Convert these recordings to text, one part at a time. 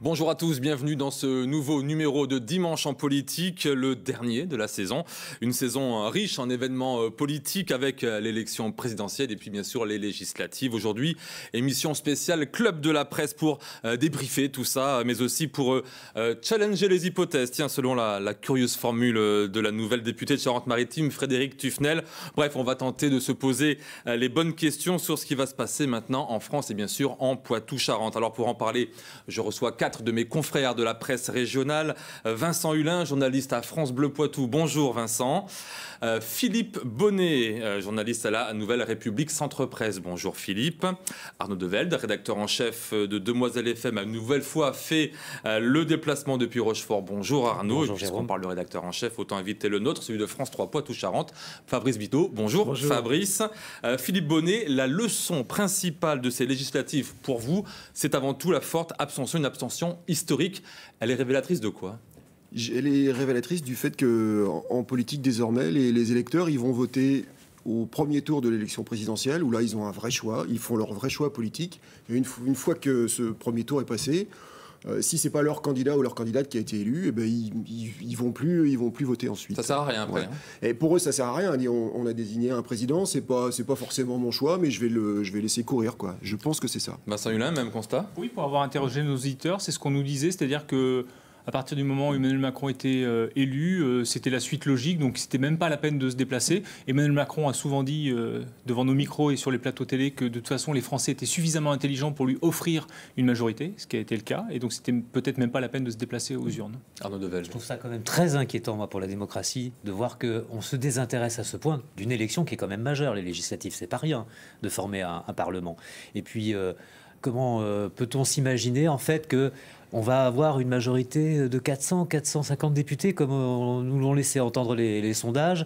Bonjour à tous, bienvenue dans ce nouveau numéro de Dimanche en politique, le dernier de la saison. Une saison riche en événements politiques avec l'élection présidentielle et puis bien sûr les législatives. Aujourd'hui, émission spéciale Club de la presse pour débriefer tout ça, mais aussi pour challenger les hypothèses. Tiens, selon la curieuse formule de la nouvelle députée de Charente-Maritime, Frédérique Tuffnel. Bref, on va tenter de se poser les bonnes questions sur ce qui va se passer maintenant en France et bien sûr en Poitou-Charentes. Alors pour en parler, je reçois 4 de mes confrères de la presse régionale. Vincent Hulin, journaliste à France Bleu Poitou. Bonjour Vincent. Philippe Bonnet, journaliste à la Nouvelle République Centre Presse. Bonjour Philippe. Arnaud Develde, rédacteur en chef de Demoiselle FM, a une nouvelle fois fait le déplacement depuis Rochefort. Bonjour Arnaud. Bonjour, et puisqu'on parle de rédacteur en chef, autant inviter le nôtre, celui de France 3 Poitou-Charentes, Fabrice Biteau. Bonjour, bonjour. Fabrice. Philippe Bonnet, la leçon principale de ces législatives pour vous, c'est avant tout la forte abstention, une abstention historique. Elle est révélatrice de quoi ? Elle est révélatrice du fait qu'en politique, désormais, les électeurs, ils vont voter au premier tour de l'élection présidentielle, où là, ils ont un vrai choix, ils font leur vrai choix politique. Et une fois que ce premier tour est passé, si c'est pas leur candidat ou leur candidate qui a été élu, eh ben, ils vont plus voter ensuite. Ça sert à rien après. Ouais. Et pour eux, ça sert à rien. On a désigné un président, c'est pas forcément mon choix, mais je vais laisser courir, quoi. Je pense que c'est ça. Vincent Hulin, même constat. Oui, pour avoir interrogé nos auditeurs, c'est ce qu'on nous disait, c'est-à-dire que à partir du moment où Emmanuel Macron était élu, c'était la suite logique, donc c'était même pas la peine de se déplacer. Emmanuel Macron a souvent dit devant nos micros et sur les plateaux télé que de toute façon les Français étaient suffisamment intelligents pour lui offrir une majorité, ce qui a été le cas, et donc c'était peut-être même pas la peine de se déplacer aux urnes. Arnaud Develde. Je trouve ça quand même très inquiétant, moi, pour la démocratie, de voir qu'on se désintéresse à ce point d'une élection qui est quand même majeure. Les législatives, c'est pas rien de former un Parlement. Et puis, comment peut-on s'imaginer en fait que on va avoir une majorité de 450 députés, comme nous l'ont laissé entendre les sondages.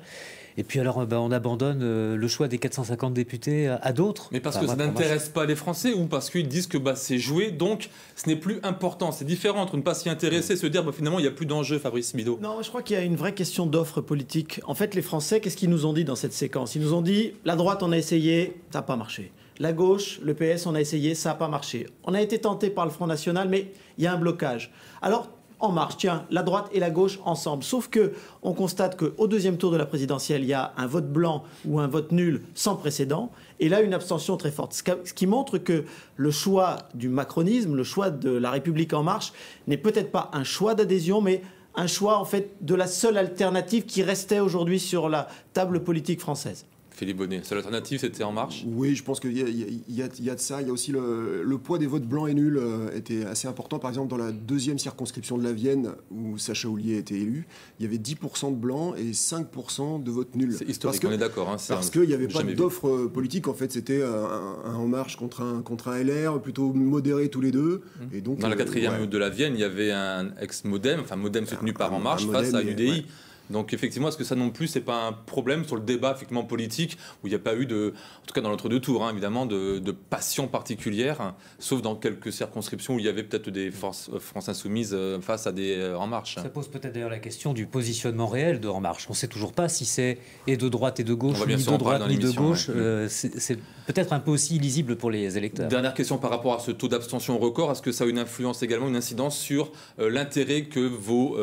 Et puis alors, on abandonne le choix des 450 députés à d'autres. Mais parce que ça n'intéresse pas les Français ou parce qu'ils disent que c'est joué, donc ce n'est plus important. C'est différent entre ne pas s'y intéresser et se dire finalement il n'y a plus d'enjeu, Fabrice Biteau. Non, je crois qu'il y a une vraie question d'offre politique. En fait, les Français, qu'est-ce qu'ils nous ont dit dans cette séquence? Ils nous ont dit, la droite, on a essayé, ça n'a pas marché. La gauche, le PS, on a essayé, ça n'a pas marché. On a été tenté par le Front National, mais il y a un blocage. Alors, En Marche, tiens, la droite et la gauche ensemble. Sauf qu'on constate qu'au deuxième tour de la présidentielle, il y a un vote blanc ou un vote nul sans précédent, et là, une abstention très forte. Ce qui montre que le choix du macronisme, le choix de la République En Marche, n'est peut-être pas un choix d'adhésion, mais un choix, en fait, de la seule alternative qui restait aujourd'hui sur la table politique française. Philippe Bonnet, seule alternative, c'était En Marche? Oui, je pense qu'il y a de ça. Il y a aussi le poids des votes blancs et nuls était assez important. Par exemple, dans la deuxième circonscription de la Vienne, où Sacha Houlié a été élu, il y avait 10% de blancs et 5% de votes nuls. C'est historique, on est d'accord. Hein, parce qu'il n'y avait pas d'offre politique. En fait, c'était un En Marche contre un LR, plutôt modéré tous les deux. Et donc, dans la quatrième de la Vienne, il y avait un ex-Modem, enfin Modem soutenu par En Marche, face à l'UDI. Ouais. Donc effectivement, est-ce que ça non plus, c'est pas un problème sur le débat effectivement politique, où il n'y a pas eu en tout cas dans l'entre-deux tours, hein, évidemment, de passion particulière, hein, sauf dans quelques circonscriptions où il y avait peut-être des France Insoumises face à des En Marche. Ça pose peut-être d'ailleurs la question du positionnement réel de En Marche. On ne sait toujours pas si c'est et de droite et de gauche, ni de droite ni de gauche. Ouais. C'est peut-être un peu aussi illisible pour les électeurs. Dernière question par rapport à ce taux d'abstention record, est-ce que ça a une influence également, une incidence sur l'intérêt que vos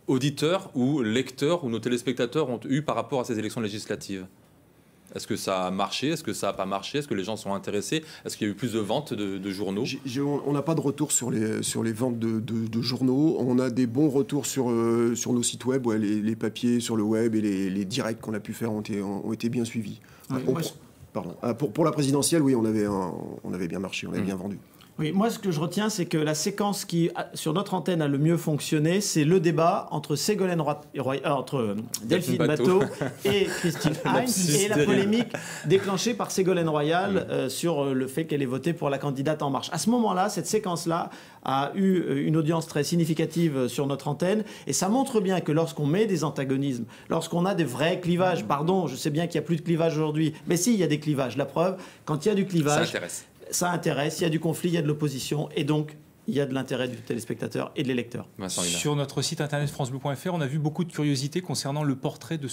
auditeurs ou lecteurs ou nos téléspectateurs ont eu par rapport à ces élections législatives? Est-ce que ça a marché? Est-ce que ça n'a pas marché? Est-ce que les gens sont intéressés? Est-ce qu'il y a eu plus de ventes de journaux? On n'a pas de retour sur les ventes de journaux. On a des bons retours sur nos sites web. Ouais, les papiers sur le web et les directs qu'on a pu faire ont été bien suivis. Oui, pour la présidentielle, oui, on avait bien marché, on avait bien vendu. Oui, moi, ce que je retiens, c'est que la séquence qui, sur notre antenne, a le mieux fonctionné, c'est le débat entre entre Delphine Batho et Christine Heinz, et la polémique déclenchée par Ségolène Royal sur le fait qu'elle ait voté pour la candidate En Marche. À ce moment-là, cette séquence-là a eu une audience très significative sur notre antenne, et ça montre bien que lorsqu'on met des antagonismes, lorsqu'on a des vrais clivages, pardon, je sais bien qu'il n'y a plus de clivage aujourd'hui, mais si, il y a des clivages. La preuve, quand il y a du clivage... Ça intéresse. Ça intéresse, il y a du conflit, il y a de l'opposition, et donc il y a de l'intérêt du téléspectateur et de l'électeur. Sur notre site internet francebleu.fr, on a vu beaucoup de curiosités concernant le portrait de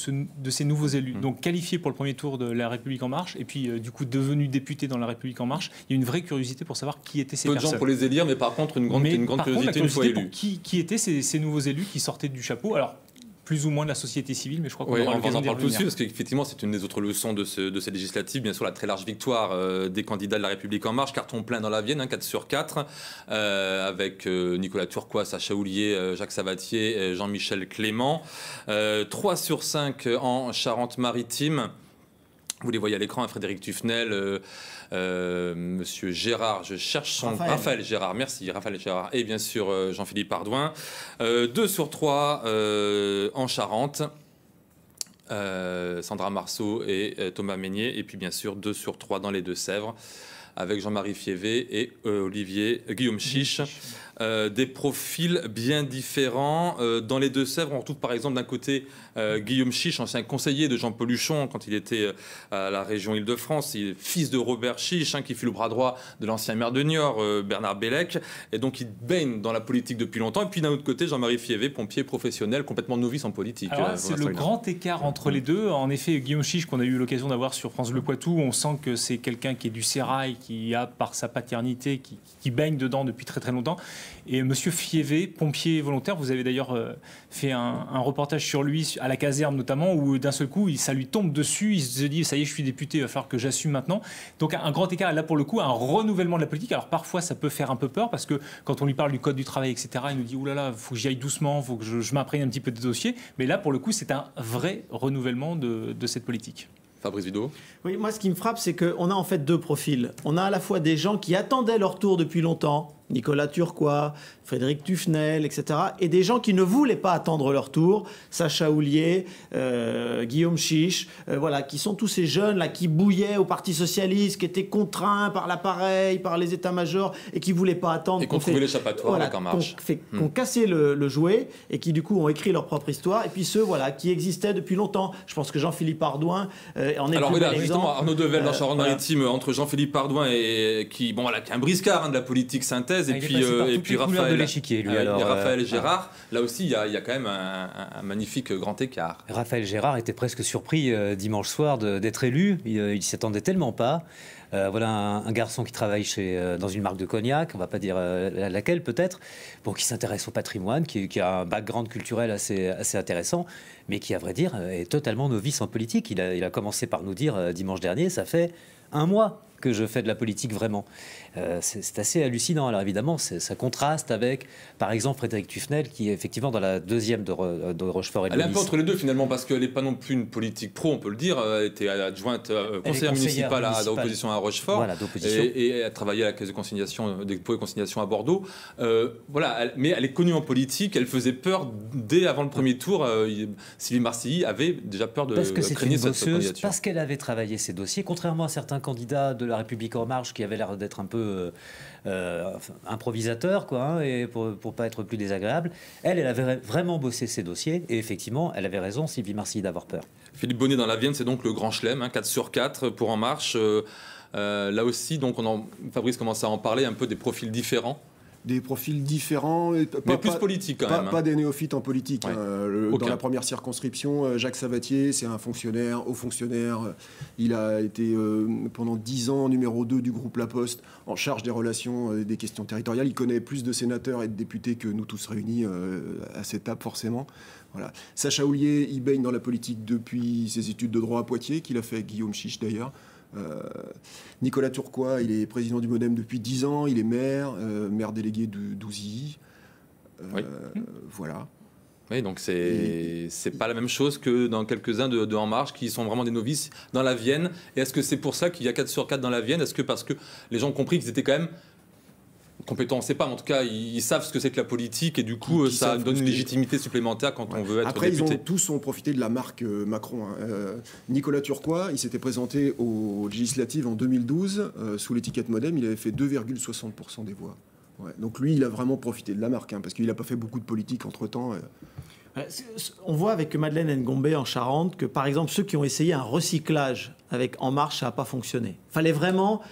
ces nouveaux élus. Donc qualifiés pour le premier tour de La République En Marche, et puis du coup devenus députés dans La République En Marche. Il y a une vraie curiosité pour savoir qui étaient ces personnes. Peu de gens pour les élire, mais par contre une grande curiosité une fois élus. Qui étaient ces nouveaux élus qui sortaient du chapeau. Alors, plus ou moins de la société civile, mais je crois qu'on aura l'occasion d'y revenir. Tout de suite, parce qu'effectivement, c'est une des autres leçons de ces législatives. Bien sûr, la très large victoire des candidats de La République En Marche, carton plein dans la Vienne, 4 sur 4, avec Nicolas Turquois, Sacha Houlié, Jacques Savatier, Jean-Michel Clément, 3 sur 5 en Charente-Maritime. Vous les voyez à l'écran, Frédéric Tufnel, Monsieur Gérard, je cherche son... Raphaël Gérard, merci, Raphaël Gérard, et bien sûr Jean-Philippe Ardouin. 2 sur 3 en Charente, Sandra Marceau et Thomas Meignet, et puis bien sûr 2 sur 3 dans les Deux-Sèvres, avec Jean-Marie Fievé et Guillaume Chiche. Des profils bien différents. Dans les Deux-Sèvres, on retrouve par exemple d'un côté Guillaume Chiche, ancien conseiller de Jean Peluchon quand il était à la région Île-de-France, il est fils de Robert Chiche, qui fut le bras droit de l'ancien maire de Niort, Bernard Bellec, et donc il baigne dans la politique depuis longtemps. Et puis d'un autre côté, Jean-Marie Fievé, pompier professionnel, complètement novice en politique. C'est le grand écart entre les deux. En effet, Guillaume Chiche, qu'on a eu l'occasion d'avoir sur France Bleu Poitou, on sent que c'est quelqu'un qui est du sérail, qui a par sa paternité, qui baigne dedans depuis très très longtemps. Et Monsieur Fievé, pompier volontaire, vous avez d'ailleurs fait un reportage sur lui, à la caserne notamment, où d'un seul coup, ça lui tombe dessus, il se dit, ça y est, je suis député, il va falloir que j'assume maintenant. Donc un grand écart, là pour le coup, un renouvellement de la politique. Alors parfois, ça peut faire un peu peur, parce que quand on lui parle du code du travail, etc., il nous dit, oulala, il faut que j'y aille doucement, il faut que je m'imprègne un petit peu des dossiers. Mais là, pour le coup, c'est un vrai renouvellement de cette politique. Fabrice Vidot. Oui, moi, ce qui me frappe, c'est qu'on a en fait 2 profils. On a à la fois des gens qui attendaient leur tour depuis longtemps, Nicolas Turquois, Frédéric Tufnel, etc. Et des gens qui ne voulaient pas attendre leur tour, Sacha Houlié, Guillaume Chiche, voilà, qui sont tous ces jeunes là qui bouillaient au Parti Socialiste, qui étaient contraints par l'appareil, par les états-majors, et qui ne voulaient pas attendre. Et qu'on trouvait l'échappatoire avec En Marche. Qui ont cassé le jouet, et qui du coup ont écrit leur propre histoire. Et puis ceux voilà, qui existaient depuis longtemps. Je pense que Jean-Philippe Ardouin en est le plus bel exemple. Arnaud Devel dans Charente-Maritime, entre Jean-Philippe Ardouin et qui est un briscard de la politique synthèse. Et puis Raphaël Gérard, là aussi il y a quand même un magnifique grand écart. Raphaël Gérard était presque surpris dimanche soir d'être élu, il s'y attendait tellement pas. Voilà un garçon qui travaille dans une marque de cognac, on ne va pas dire laquelle peut-être, qui s'intéresse au patrimoine, qui a un background culturel assez intéressant, mais qui à vrai dire est totalement novice en politique. Il a commencé par nous dire dimanche dernier, ça fait 1 mois que je fais de la politique vraiment. C'est assez hallucinant. Alors évidemment, ça contraste avec, par exemple, Frédéric Tufnel, qui est effectivement dans la deuxième de Rochefort et de Elle est un peu entre les deux finalement, parce qu'elle n'est pas non plus une politique pro, on peut le dire. Elle était adjointe conseillère municipale d'opposition à Rochefort, voilà, et elle travaillait à la Caisse de consignation, des dépôts et consignations à Bordeaux. Mais elle est connue en politique, elle faisait peur dès avant le premier tour. Sylvie Marcilly avait déjà peur de craigner cette candidature. Parce qu'elle avait travaillé ses dossiers, contrairement à certains candidats de La République En Marche qui avaient l'air d'être un peu improvisateur, et pour pas être plus désagréable. Elle avait vraiment bossé ses dossiers, et effectivement, elle avait raison, Sylvie Marcilly, d'avoir peur. Philippe Bonnet dans la Vienne, c'est donc le grand chelem, 4 sur 4 pour En Marche. Là aussi, donc Fabrice commence à en parler, un peu des profils différents. Des profils différents, mais plus politiques quand même. Pas des néophytes en politique. Ouais. Dans la première circonscription, Jacques Savatier, c'est un fonctionnaire, haut fonctionnaire. Il a été pendant 10 ans numéro 2 du groupe La Poste, en charge des relations, des questions territoriales. Il connaît plus de sénateurs et de députés que nous tous réunis à cette table, forcément. Voilà. Sacha Houlié, il baigne dans la politique depuis ses études de droit à Poitiers, qu'il a fait avec Guillaume Chiche d'ailleurs. Nicolas Turquois, il est président du MoDem depuis 10 ans, il est maire délégué de Douzy. Voilà. Oui, donc c'est pas la même chose que dans quelques-uns de En Marche qui sont vraiment des novices dans la Vienne. Et est-ce que c'est pour ça qu'il y a 4 sur 4 dans la Vienne? Est-ce que parce que les gens ont compris qu'ils étaient quand même compétents, on ne sait pas, mais en tout cas, ils savent ce que c'est que la politique et du coup, ça donne une légitimité supplémentaire quand on veut être député. Après, tous ont profité de la marque Macron. Nicolas Turquois, il s'était présenté aux législatives en 2012 sous l'étiquette MoDem, il avait fait 2,60% des voix. Ouais. Donc lui, il a vraiment profité de la marque, parce qu'il n'a pas fait beaucoup de politique entre-temps. On voit avec Madeleine Ngombe en Charente que, par exemple, ceux qui ont essayé un recyclage avec En Marche, ça n'a pas fonctionné. Il fallait vraiment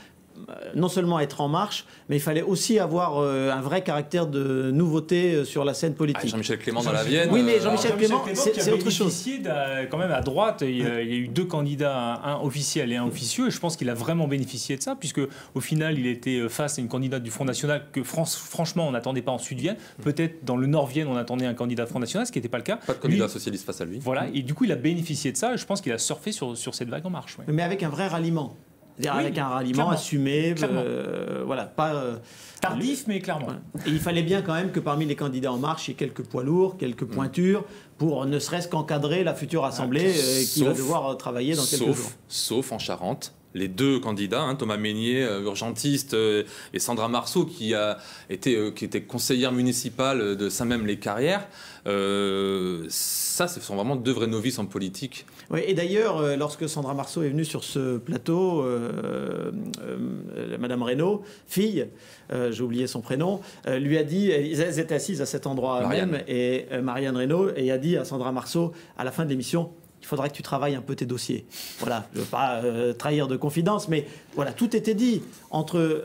non seulement être en marche, mais il fallait aussi avoir un vrai caractère de nouveauté sur la scène politique. Jean-Michel Clément dans la Vienne. Oui, mais Jean-Michel Clément, qui c'est a autre chose. bénéficié quand même à droite, il y a eu 2 candidats, un officiel et un officieux, et je pense qu'il a vraiment bénéficié de ça, puisque au final, il était face à une candidate du Front National que franchement, on n'attendait pas en Sud-Vienne. Peut-être dans le Nord-Vienne, on attendait un candidat Front National, ce qui n'était pas le cas. Pas de candidat socialiste face à lui. Voilà, et du coup, il a bénéficié de ça, et je pense qu'il a surfé sur cette vague en marche. Ouais. Mais avec un vrai ralliement. C'est-à-dire Oui, avec un ralliement clairement. assumé, Clairement. voilà, pas Tardif, mais clairement. voilà. Et il fallait bien quand même que parmi les candidats en marche, il y ait quelques poids lourds, quelques pointures, pour ne serait-ce qu'encadrer la future assemblée qui va devoir travailler dans quelques jours. Sauf en Charente. Les 2 candidats, Thomas Mesnier, urgentiste, et Sandra Marceau, qui était conseillère municipale de Saint-Même-les-Carrières. Ça, ce sont vraiment 2 vrais novices en politique. Oui, et d'ailleurs, lorsque Sandra Marceau est venue sur ce plateau, Madame Reynaud, fille, j'ai oublié son prénom, lui a dit, elles étaient assises à cet endroit Marianne. même, et Marianne Reynaud, et a dit à Sandra Marceau, à la fin de l'émission, il faudrait que tu travailles un peu tes dossiers. Voilà, je ne veux pas trahir de confidence, mais voilà, tout était dit entre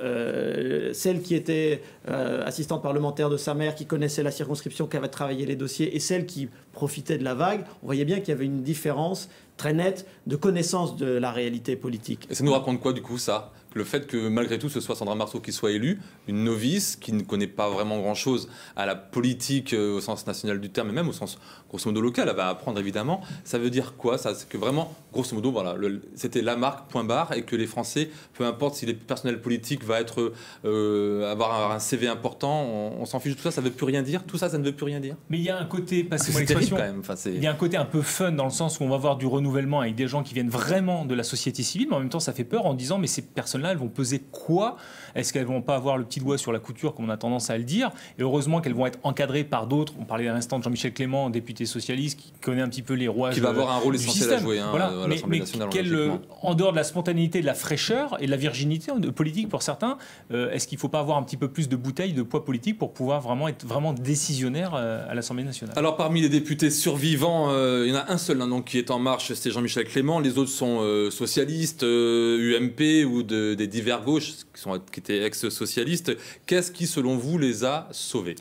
celle qui était assistante parlementaire de sa mère, qui connaissait la circonscription, qui avait travaillé les dossiers, et celle qui profitait de la vague. On voyait bien qu'il y avait une différence très nette de connaissance de la réalité politique. Et ça nous raconte quoi, du coup, ça ? Le fait que, malgré tout, ce soit Sandra Marceau qui soit élue, une novice qui ne connaît pas vraiment grand-chose à la politique au sens national du terme, et même au sens, grosso modo, local, elle va apprendre, évidemment. Ça veut dire quoi, ça ? C'est que vraiment, grosso modo, voilà, c'était la marque, point barre, et que les Français, peu importe si les personnels politiques va être, avoir un CV important, on s'en fiche de tout ça, ça ne veut plus rien dire. Tout ça, ça ne veut plus rien dire. Mais il y a un côté, passez-moi C'est terrible, l'expression, quand même. Enfin, il y a un côté un peu fun dans le sens où on va voir du renouvellement avec des gens qui viennent vraiment de la société civile, mais en même temps ça fait peur en disant mais ces personnes-là elles vont peser quoi ? Est-ce qu'elles vont pas avoir le petit doigt sur la couture comme on a tendance à le dire ? Et heureusement qu'elles vont être encadrées par d'autres. On parlait à l'instant de Jean-Michel Clément, député socialiste qui connaît un petit peu les rouages qui va avoir un rôle du essentiel système. à jouer Voilà. à l'Assemblée nationale. En dehors de la spontanéité, de la fraîcheur et de la virginité politique pour certains, est-ce qu'il ne faut pas avoir un petit peu plus de bouteilles, de poids politique pour pouvoir vraiment être vraiment décisionnaire à l'Assemblée nationale ? Alors parmi les députés survivants, il y en a un seul donc, qui est en marche, c'est Jean-Michel Clément. Les autres sont socialistes, UMP ou des divers gauches qui étaient ex-socialistes. Qu'est-ce qui, selon vous, les a sauvés ?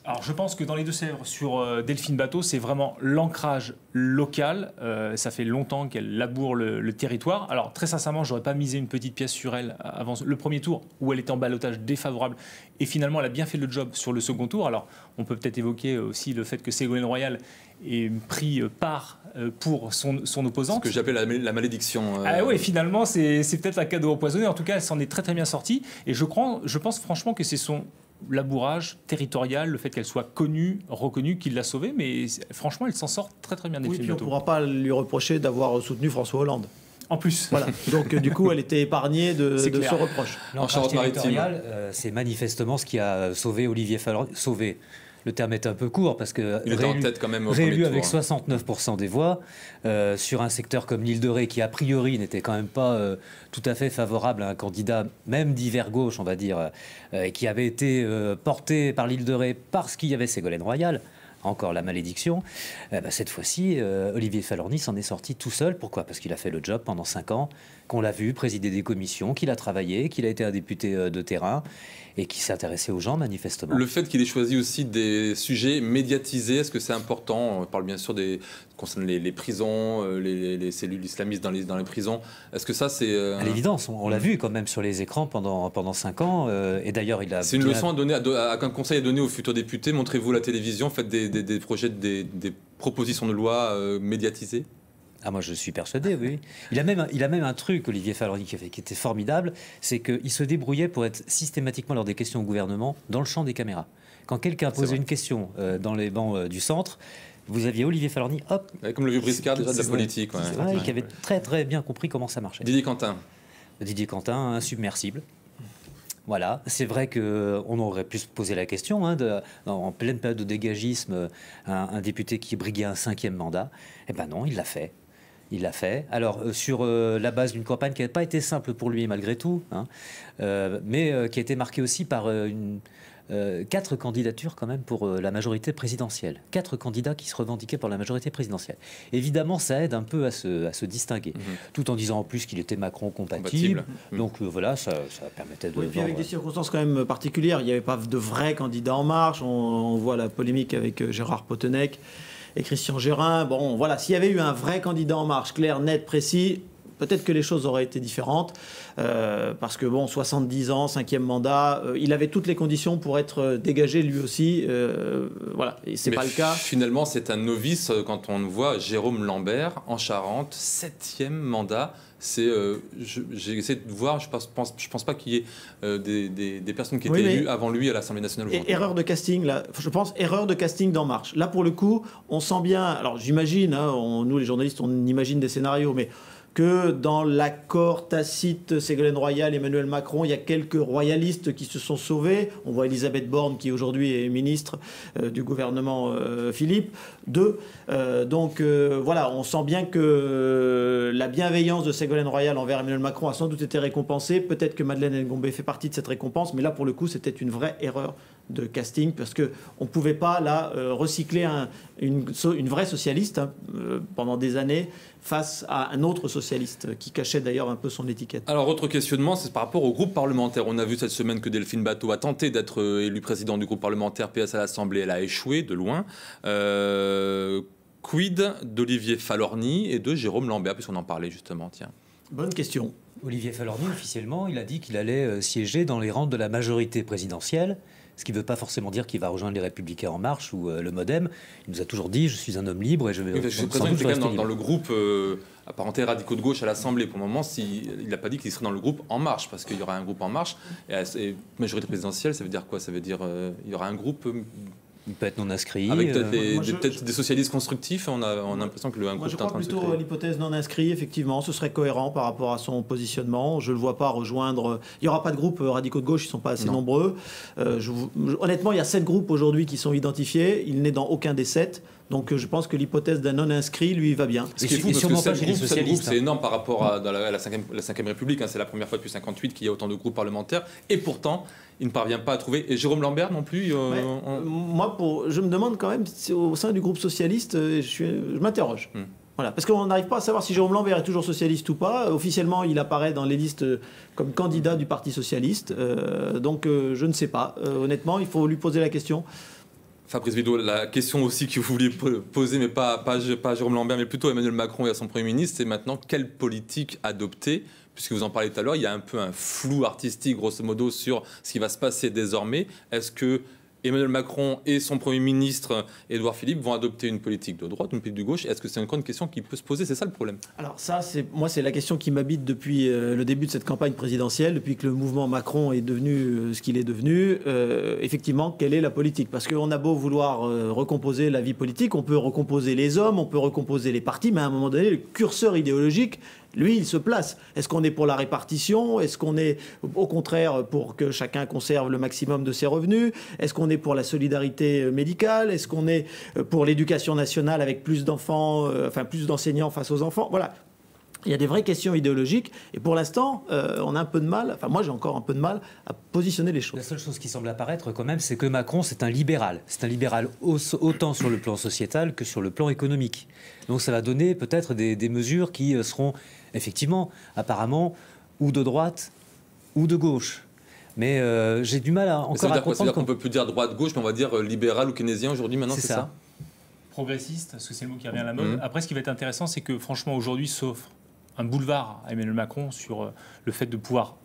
Alors je pense que dans les Deux-Sèvres, sur Delphine Batho, c'est vraiment l'ancrage local. Ça fait longtemps qu'elle laboure le territoire. Alors très sincèrement, j'aurais pas misé une petite pièce sur elle avant le premier tour où elle était en ballottage défavorable. Et finalement, elle a bien fait le job sur le second tour. Alors on peut peut-être évoquer aussi le fait que Ségolène Royal ait pris part pour son opposante. Ce que j'appelle la malédiction. Ah oui, finalement, c'est peut-être un cadeau empoisonné. En tout cas, elle s'en est très très bien sortie. Et je pense franchement que c'est son labourage territorial, le fait qu'elle soit connue, reconnue, qu'il l'a sauvée, mais franchement, elle s'en sort très très bien. Oui, Delphine puis on ne Batho. pourra pas lui reprocher d'avoir soutenu François Hollande. En plus. Voilà. Donc du coup, elle était épargnée de ce reproche. L'ancrage Charente-Maritime. territorial, c'est manifestement ce qui a sauvé Olivier Fahlorny. Sauvé. Le terme est un peu court parce que Il était en tête quand même au réélu premier avec tour. 69% des voix sur un secteur comme l'île de Ré qui a priori n'était quand même pas tout à fait favorable à un candidat même d'hiver gauche on va dire et qui avait été porté par l'île de Ré parce qu'il y avait Ségolène Royal. Encore la malédiction. Cette fois-ci, Olivier Fahlorny s'en est sorti tout seul. Pourquoi ? Parce qu'il a fait le job pendant 5 ans, qu'on l'a vu présider des commissions, qu'il a travaillé, qu'il a été un député de terrain et qui s'est intéressé aux gens manifestement. Le fait qu'il ait choisi aussi des sujets médiatisés, est-ce que c'est important ? On parle bien sûr concernant les prisons, les cellules islamistes dans les prisons. Est-ce que ça c'est... À l'évidence, on l'a vu quand même sur les écrans pendant 5 ans. Et d'ailleurs, il a... C'est une leçon à donner, un conseil à donner aux futurs députés. Montrez-vous à la télévision, faites des projets, des propositions de loi médiatisées. Ah, moi je suis persuadé, oui. Il a même un truc, Olivier Fahlorny, qui était formidable, c'est qu'il se débrouillait pour être systématiquement lors des questions au gouvernement dans le champ des caméras. Quand quelqu'un posait une question dans les bancs du centre, vous aviez Olivier Fahlorny, hop. Ouais, comme le vieux Briscard déjà de la politique. Qui avait très très bien compris comment ça marchait. Didier Quentin. Didier Quentin, insubmersible. Voilà, c'est vrai qu'on aurait pu se poser la question, en pleine période de dégagisme, un député qui briguait un 5e mandat. Eh ben non, il l'a fait. Il l'a fait. Alors, sur la base d'une campagne qui n'a pas été simple pour lui, malgré tout, mais qui a été marquée aussi par 4 candidatures quand même pour la majorité présidentielle. 4 candidats qui se revendiquaient pour la majorité présidentielle. Évidemment, ça aide un peu à se distinguer, tout en disant en plus qu'il était Macron compatible. Donc voilà, ça permettait de... Oui, et puis avec des circonstances quand même particulières. Il n'y avait pas de vrais candidats En Marche. On voit la polémique avec Gérard Pottenec et Christian Gérin. Bon, voilà, s'il y avait eu un vrai candidat En Marche, clair, net, précis, peut-être que les choses auraient été différentes. Parce que, bon, 70 ans, 5e mandat, il avait toutes les conditions pour être dégagé lui aussi. Voilà, et c'est pas le cas. Finalement, c'est un novice quand on voit Jérôme Lambert en Charente, 7e mandat. J'ai essayé de voir, je pense pas qu'il y ait des personnes qui étaient élues avant lui à l'Assemblée nationale aujourd'hui. Erreur de casting, là, je pense, erreur de casting d'En Marche. Là, pour le coup, on sent bien, alors j'imagine, hein, nous les journalistes, on imagine des scénarios, mais que dans l'accord tacite Ségolène Royal, Emmanuel Macron, il y a quelques royalistes qui se sont sauvés. On voit Elisabeth Borne qui aujourd'hui est ministre du gouvernement Philippe II. Voilà, on sent bien que la bienveillance de Ségolène Royal envers Emmanuel Macron a sans doute été récompensée. Peut-être que Madeleine Ngombe fait partie de cette récompense, mais là pour le coup c'était une vraie erreur de casting parce qu'on ne pouvait pas là recycler une vraie socialiste pendant des années face à un autre socialiste qui cachait d'ailleurs un peu son étiquette. Alors, autre questionnement, c'est par rapport au groupe parlementaire. On a vu cette semaine que Delphine Batho a tenté d'être élue président du groupe parlementaire PS à l'Assemblée. Elle a échoué de loin. Quid d'Olivier Falorni et de Jérôme Lambert, puisqu'on en parlait justement, tiens. Bonne question. Olivier Falorni, officiellement, il a dit qu'il allait siéger dans les rangs de la majorité présidentielle, ce qui ne veut pas forcément dire qu'il va rejoindre les Républicains En Marche ou le MoDem. Il nous a toujours dit « je suis un homme libre et je vais sans doute rester libre ». Dans le groupe apparenté radicaux de gauche à l'Assemblée, pour le moment, il n'a pas dit qu'il serait dans le groupe En Marche, parce qu'il y aura un groupe En Marche. Et majorité présidentielle, ça veut dire quoi? Ça veut dire il y aura un groupe... Il peut être non inscrit. Avec peut-être des socialistes constructifs, on a l'impression que un groupe est en train de se créer. Je crois plutôt l'hypothèse non inscrit, effectivement, ce serait cohérent par rapport à son positionnement. Je ne le vois pas rejoindre... Il n'y aura pas de groupes radicaux de gauche, ils ne sont pas assez nombreux. Honnêtement, il y a 7 groupes aujourd'hui qui sont identifiés. Il n'est dans aucun des 7. Donc je pense que l'hypothèse d'un non-inscrit, lui, va bien. Ce qui est fou, parce que 7 groupes, c'est énorme par rapport à la 5e République. C'est la première fois depuis 58 qu'il y a autant de groupes parlementaires. Et pourtant, il ne parvient pas à trouver. Et Jérôme Lambert non plus Moi, je me demande quand même, au sein du groupe socialiste, je m'interroge. Voilà, parce qu'on n'arrive pas à savoir si Jérôme Lambert est toujours socialiste ou pas. Officiellement, il apparaît dans les listes comme candidat du Parti socialiste. Donc je ne sais pas. Honnêtement, il faut lui poser la question. Fabrice Vidot, la question aussi que vous vouliez poser, mais pas Jérôme Lambert, mais plutôt Emmanuel Macron et à son Premier ministre, c'est maintenant quelle politique adopter? Puisque vous en parlez tout à l'heure, il y a un peu un flou artistique, grosso modo, sur ce qui va se passer désormais. Est-ce que Emmanuel Macron et son Premier ministre, Édouard Philippe, vont adopter une politique de droite, une politique de gauche? Est-ce que c'est encore une question qui peut se poser? C'est ça le problème. Alors ça, c'est la question qui m'habite depuis le début de cette campagne présidentielle, depuis que le mouvement Macron est devenu ce qu'il est devenu. Effectivement, quelle est la politique? Parce qu'on a beau vouloir recomposer la vie politique, on peut recomposer les hommes, on peut recomposer les partis, mais à un moment donné, le curseur idéologique, lui, il se place. Est-ce qu'on est pour la répartition? Est-ce qu'on est au contraire pour que chacun conserve le maximum de ses revenus? Est-ce qu'on est pour la solidarité médicale? Est-ce qu'on est pour l'éducation nationale avec plus d'enfants, plus d'enseignants face aux enfants? Voilà. Il y a des vraies questions idéologiques et pour l'instant, on a un peu de mal, moi j'ai encore un peu de mal à positionner les choses. La seule chose qui semble apparaître quand même, c'est que Macron, c'est un libéral. C'est un libéral autant sur le plan sociétal que sur le plan économique. Donc ça va donner peut-être des mesures qui seront effectivement, apparemment, ou de droite ou de gauche. Mais j'ai du mal à comprendre. C'est-à-dire qu'on ne peut plus dire droite-gauche, mais on va dire libéral ou keynésien aujourd'hui, maintenant, c'est ça Progressiste, parce que c'est le mot qui revient à la mode. Après, ce qui va être intéressant, c'est que franchement, aujourd'hui, s'offre un boulevard à Emmanuel Macron sur le fait de pouvoir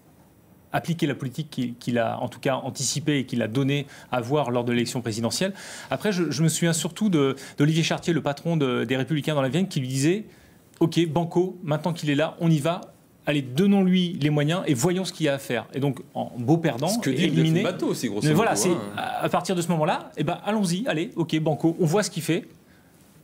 appliquer la politique qu'il a en tout cas anticipée et qu'il a donné à voir lors de l'élection présidentielle. Après, je me souviens surtout d'Olivier Chartier, le patron des Républicains dans la Vienne, qui lui disait « Ok, banco, maintenant qu'il est là, on y va. Allez, donnons-lui les moyens et voyons ce qu'il y a à faire. » Et donc, en beau perdant, ce que dit éliminé. Bateau aussi, grosso mais modo. Voilà, à partir de ce moment-là, allons-y, allez, ok, banco, on voit ce qu'il fait.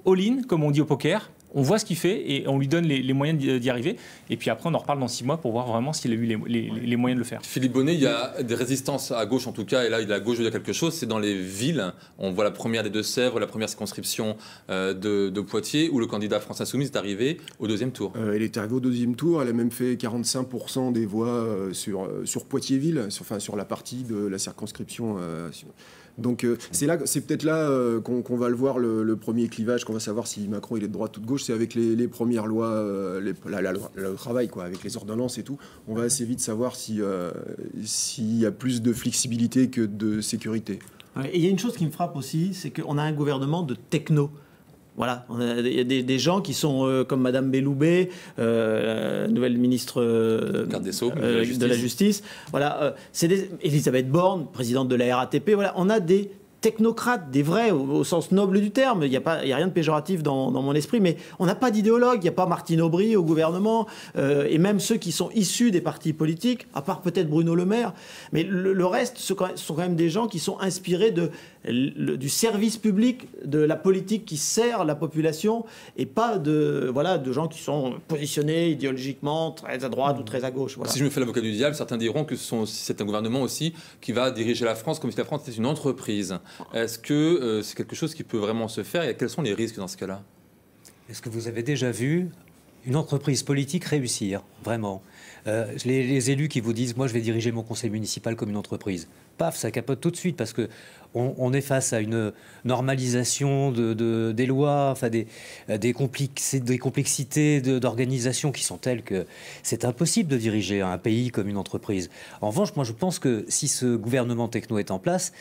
All-in, comme on dit au poker. On voit ce qu'il fait et on lui donne les moyens d'y arriver. Et puis après, on en reparle dans 6 mois pour voir vraiment s'il a eu les moyens de le faire. Philippe Bonnet, il y a des résistances à gauche en tout cas, et là, la gauche veut dire quelque chose, c'est dans les villes. On voit la première des Deux-Sèvres, la première circonscription de Poitiers, où le candidat France Insoumise est arrivé au deuxième tour. Elle est arrivée au deuxième tour, elle a même fait 45% des voix sur Poitiers-Ville, sur la partie de la circonscription. Donc c'est peut-être là qu'on va le voir, le premier clivage, qu'on va savoir si Macron il est de droite ou de gauche, c'est avec les premières lois, la loi travail, quoi, avec les ordonnances et tout. On va assez vite savoir s'il y a plus de flexibilité que de sécurité. Et il y a une chose qui me frappe aussi, c'est qu'on a un gouvernement de techno. Voilà, il y a des gens qui sont comme Madame Belloubet, nouvelle ministre Garde des Sceaux, de la Justice. Voilà, Elisabeth Borne, présidente de la RATP. Voilà, on a des technocrates, des vrais, au sens noble du terme. Il n'y a rien de péjoratif dans mon esprit, mais on n'a pas d'idéologue. Il n'y a pas Martine Aubry au gouvernement, et même ceux qui sont issus des partis politiques, à part peut-être Bruno Le Maire. Mais le reste sont quand même des gens qui sont inspirés du service public, de la politique qui sert la population, et pas de gens qui sont positionnés idéologiquement très à droite ou très à gauche. Voilà. Si je me fais l'avocat du diable, certains diront que c'est un gouvernement aussi qui va diriger la France comme si la France était une entreprise. Est-ce que c'est quelque chose qui peut vraiment se faire et quels sont les risques dans ce cas-là? Est-ce que vous avez déjà vu une entreprise politique réussir, vraiment? Les élus qui vous disent « moi je vais diriger mon conseil municipal comme une entreprise », paf, ça capote tout de suite parce que on est face à une normalisation des lois, enfin des complexités d'organisation qui sont telles que c'est impossible de diriger un pays comme une entreprise. En revanche, moi je pense que si ce gouvernement techno est en place,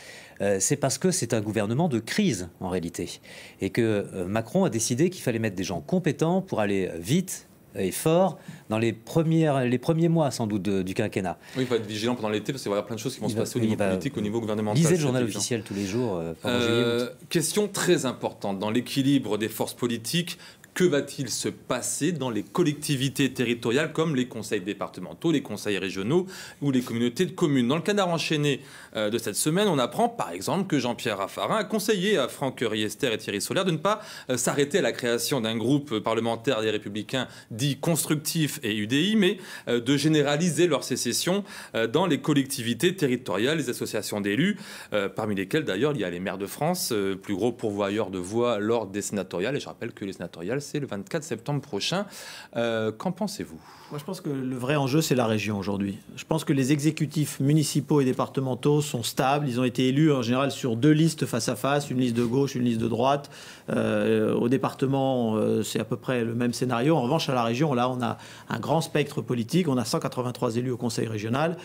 c'est parce que c'est un gouvernement de crise en réalité et que Macron a décidé qu'il fallait mettre des gens compétents pour aller vite et fort dans les premiers mois sans doute du quinquennat. Oui, il faut être vigilant pendant l'été parce qu'il va y avoir plein de choses qui vont se passer au niveau politique, au niveau gouvernemental. Lisez le journal officiel tous les jours pendant juillet-août. Question très importante dans l'équilibre des forces politiques. Que va-t-il se passer dans les collectivités territoriales comme les conseils départementaux, les conseils régionaux ou les communautés de communes? Dans le canard enchaîné de cette semaine, on apprend par exemple que Jean-Pierre Raffarin a conseillé à Franck Riester et Thierry Solère de ne pas s'arrêter à la création d'un groupe parlementaire des Républicains dit constructif et UDI, mais de généraliser leur sécession dans les collectivités territoriales, les associations d'élus, parmi lesquelles d'ailleurs il y a les maires de France, plus gros pourvoyeurs de voix lors des sénatoriales. Et je rappelle que les sénatoriales, c'est le 24 septembre prochain. Qu'en pensez-vous? Moi, je pense que le vrai enjeu, c'est la région aujourd'hui. Je pense que les exécutifs municipaux et départementaux sont stables. Ils ont été élus en général sur 2 listes face à face, une liste de gauche, une liste de droite. Au département, c'est à peu près le même scénario. En revanche, à la région, là, on a un grand spectre politique. On a 183 élus au conseil régional.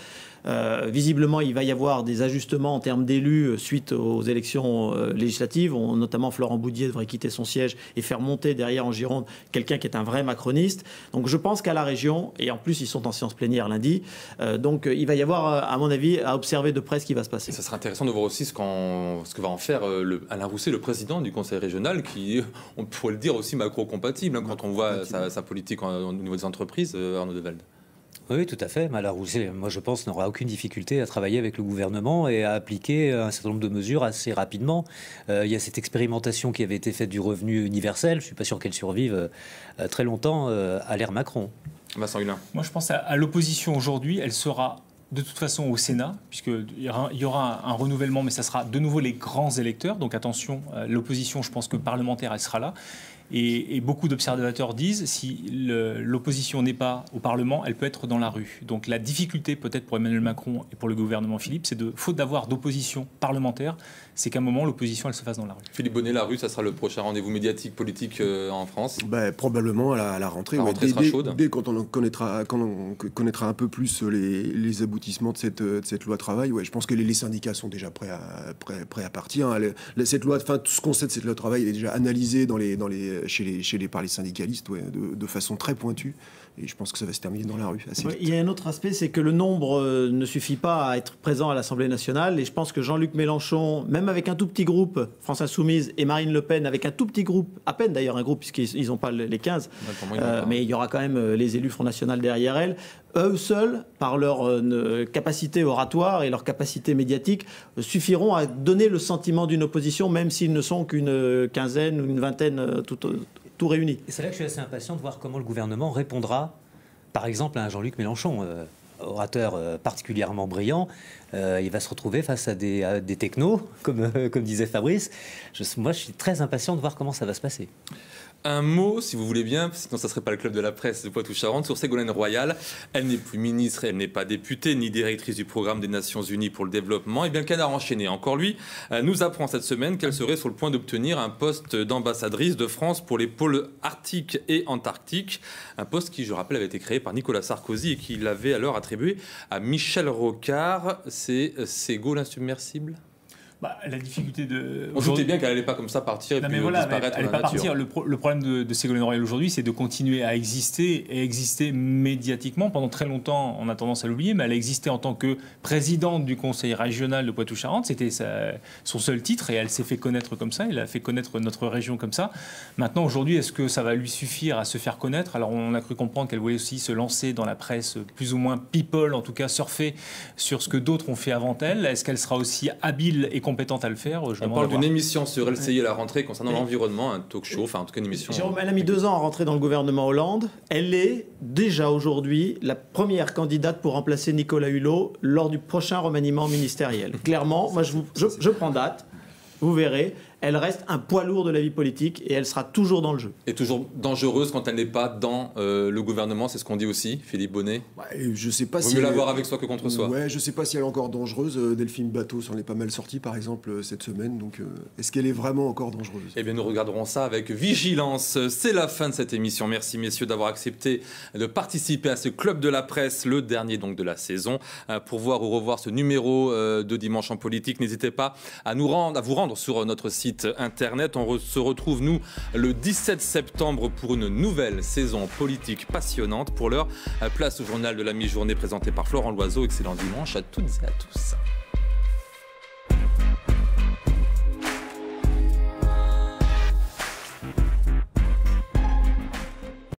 Visiblement, il va y avoir des ajustements en termes d'élus suite aux élections législatives. Notamment, Florent Boudier devrait quitter son siège et faire monter derrière en Gironde quelqu'un qui est un vrai macroniste. Donc, je pense qu'à la région, et en plus, ils sont en séance plénière lundi, donc il va y avoir, à mon avis, à observer de près ce qui va se passer. Ça sera intéressant de voir aussi ce que va en faire Alain Rousset, le président du conseil régional, qui, on pourrait le dire, aussi macro-compatible quand on voit sa politique au niveau des entreprises, Arnaud Develde. Oui, tout à fait. Alain Rousset, moi je pense, n'aura aucune difficulté à travailler avec le gouvernement et à appliquer un certain nombre de mesures assez rapidement. Il y a cette expérimentation qui avait été faite du revenu universel. Je ne suis pas sûr qu'elle survive très longtemps à l'ère Macron. Vincent Hulin. Moi je pense à l'opposition aujourd'hui. Elle sera de toute façon au Sénat, puisqu'il y aura un renouvellement, mais ça sera de nouveau les grands électeurs. Donc attention, l'opposition, je pense que parlementaire, elle sera là. Et beaucoup d'observateurs disent si l'opposition n'est pas au Parlement, elle peut être dans la rue. Donc la difficulté peut-être pour Emmanuel faute et pour le gouvernement Philippe, c'est faute d'avoir d'opposition parlementaire, c'est qu'à un moment l'opposition elle se fasse dans la rue. Philippe Bonnet, la rue, ça sera le prochain rendez-vous médiatique politique en France? Probablement à la rentrée. La rentrée sera chaude. Dès quand on connaîtra un peu plus les aboutissements de cette loi travail, je pense que les syndicats sont déjà prêts à partir. Cette loi, tout ce qu'on sait de cette loi travail est déjà analysé par les syndicalistes de façon très pointue. Et je pense que ça va se terminer dans la rue assez vite. Il y a un autre aspect, c'est que le nombre ne suffit pas à être présent à l'Assemblée nationale. Et je pense que Jean-Luc Mélenchon, même avec un tout petit groupe, France Insoumise, et Marine Le Pen, avec un tout petit groupe, à peine d'ailleurs un groupe, puisqu'ils n'ont pas les 15, mais il y aura quand même les élus Front National derrière elle, eux seuls, par leur capacité oratoire et leur capacité médiatique, suffiront à donner le sentiment d'une opposition, même s'ils ne sont qu'une quinzaine ou une vingtaine tout réuni. Et c'est là que je suis assez impatient de voir comment le gouvernement répondra, par exemple, à un Jean-Luc Mélenchon, orateur particulièrement brillant. Il va se retrouver face à des technos, comme disait Fabrice. Moi, je suis très impatient de voir comment ça va se passer. Un mot, si vous voulez bien, sinon ça ne serait pas le club de la presse de Poitou-Charentes, sur Ségolène Royal. Elle n'est plus ministre, elle n'est pas députée, ni directrice du programme des Nations Unies pour le développement. Et bien, le canard enchaîné, encore lui, nous apprend cette semaine qu'elle serait sur le point d'obtenir un poste d'ambassadrice de France pour les pôles arctiques et antarctiques. Un poste qui, je rappelle, avait été créé par Nicolas Sarkozy et qu'il avait alors attribué à Michel Rocard. C'est Ségo l'insubmersible ? La difficulté de... On doutait bien qu'elle n'allait pas comme ça partir et puis disparaître elle dans pas la nature. Partir. Le problème de Ségolène Royal aujourd'hui, c'est de continuer à exister et exister médiatiquement. Pendant très longtemps, on a tendance à l'oublier, mais elle a existé en tant que présidente du conseil régional de Poitou-Charentes. C'était son seul titre et elle s'est fait connaître comme ça. Elle a fait connaître notre région comme ça. Maintenant, aujourd'hui, est-ce que ça va lui suffire à se faire connaître? Alors, on a cru comprendre qu'elle voulait aussi se lancer dans la presse plus ou moins people, en tout cas surfer sur ce que d'autres ont fait avant elle. Est-ce qu'elle sera aussi habile et compétente à le faire? On parle d'une émission sur LCI à la rentrée concernant l'environnement, un talk show, enfin en tout cas une émission. Jérôme, elle a mis 2 ans à rentrer dans le gouvernement Hollande. Elle est déjà aujourd'hui la première candidate pour remplacer Nicolas Hulot lors du prochain remaniement ministériel. Clairement, moi je prends date, vous verrez. Elle reste un poids lourd de la vie politique et elle sera toujours dans le jeu. Et toujours dangereuse quand elle n'est pas dans le gouvernement, c'est ce qu'on dit aussi, Philippe Bonnet. Je sais pas. Vaut mieux l'avoir avec soi que contre soi. Ouais, je sais pas si elle est encore dangereuse. Delphine Bateau s'en est pas mal sortie, par exemple, cette semaine. Donc, est-ce qu'elle est vraiment encore dangereuse? Eh bien, nous regarderons ça avec vigilance. C'est la fin de cette émission. Merci, messieurs, d'avoir accepté de participer à ce club de la presse, le dernier donc de la saison. Pour voir ou revoir ce numéro de Dimanche en politique, n'hésitez pas à vous rendre sur notre site internet. On se retrouve, nous, le 17 septembre pour une nouvelle saison politique passionnante. Pour l'heure, place au journal de la mi-journée présenté par Florent Loiseau. Excellent dimanche à toutes et à tous.